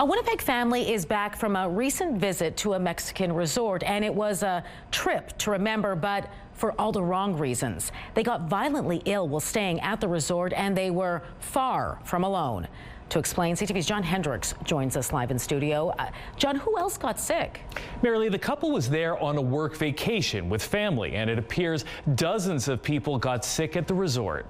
A Winnipeg family is back from a recent visit to a Mexican resort, and it was a trip to remember, but for all the wrong reasons. They got violently ill while staying at the resort, and they were far from alone. To explain, CTV's John Hendricks joins us live in studio. John, who else got sick? Marilee, the couple was there on a work vacation with family, and it appears dozens of people got sick at the resort.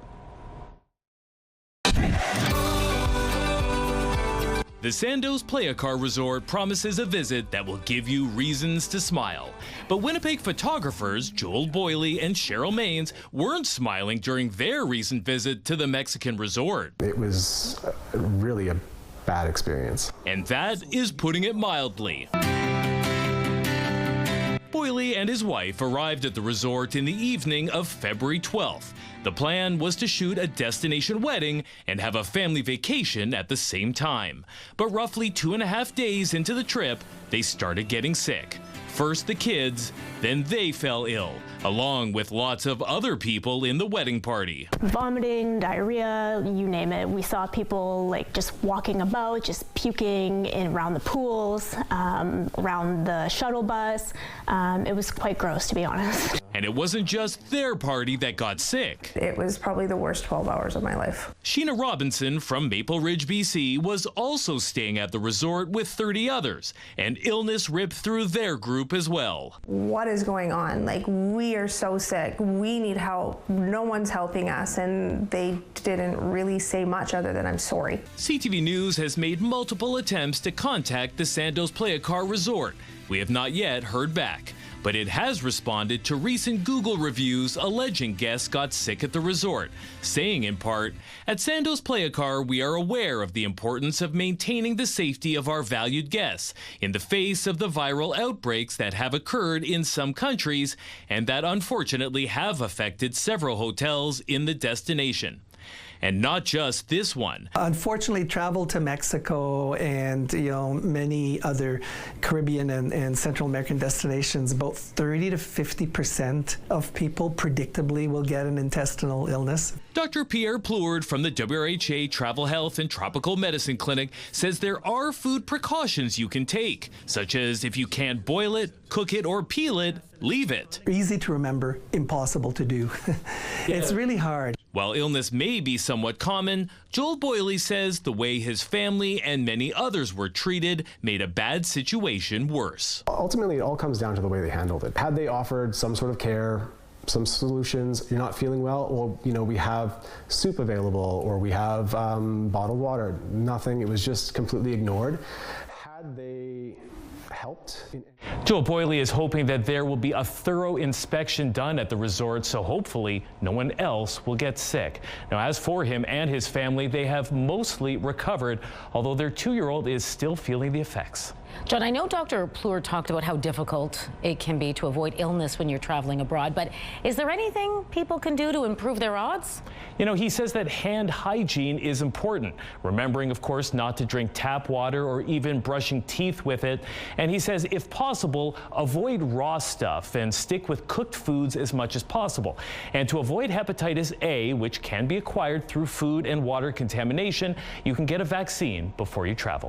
The Sandos Play-A-Car Resort promises a visit that will give you reasons to smile. But Winnipeg photographers Joel Boyley and Cheryl Maines weren't smiling during their recent visit to the Mexican resort. It was really a bad experience. And that is putting it mildly. Boyley and his wife arrived at the resort in the evening of February 12th. The plan was to shoot a destination wedding and have a family vacation at the same time. But roughly 2.5 days into the trip, they started getting sick. First the kids, then they fell ill, along with lots of other people in the wedding party. Vomiting, diarrhea, you name it. We saw people just walking about, just puking around the pools, around the shuttle bus. It was quite gross, to be honest. And it wasn't just their party that got sick. It was probably the worst 12 hours of my life. Sheena Robinson from Maple Ridge, BC, was also staying at the resort with 30 others, and illness ripped through their group as well. What is going on? We are so sick. We need help. No one's helping us, and they didn't really say much other than I'm sorry. CTV News has made multiple attempts to contact the Sandos Play-A-Car Resort. We have not yet heard back, but it has responded to recent Google reviews alleging guests got sick at the resort, saying in part, "At Sandos Play-A-Car, we are aware of the importance of maintaining the safety of our valued guests in the face of the viral outbreaks that have occurred in some countries and that unfortunately have affected several hotels in the destination." And not just this one. Unfortunately, travel to Mexico and many other Caribbean and Central American destinations, about 30 to 50% of people predictably will get an intestinal illness. Dr. Pierre Plourde from the WRHA Travel Health and Tropical Medicine Clinic says there are food precautions you can take, such as if you can't boil it, cook it, or peel it, leave it. Easy to remember, impossible to do. It's really hard. While illness may be somewhat common, Joel Boyley says the way his family and many others were treated made a bad situation worse. Ultimately, it all comes down to the way they handled it. Had they offered some sort of care, some solutions, you're not feeling well, well, we have soup available, or we have bottled water. Nothing. It was just completely ignored. Had they helped? Joel Boyley is hoping that there will be a thorough inspection done at the resort, so hopefully no one else will get sick. Now, as for him and his family, they have mostly recovered, although their 2-year-old is still feeling the effects. John, I know Dr. Plourde talked about how difficult it can be to avoid illness when you're traveling abroad, but is there anything people can do to improve their odds? He says that hand hygiene is important, remembering, of course, not to drink tap water or even brushing teeth with it. And he says, if possible, avoid raw stuff and stick with cooked foods as much as possible. And to avoid hepatitis A, which can be acquired through food and water contamination, you can get a vaccine before you travel.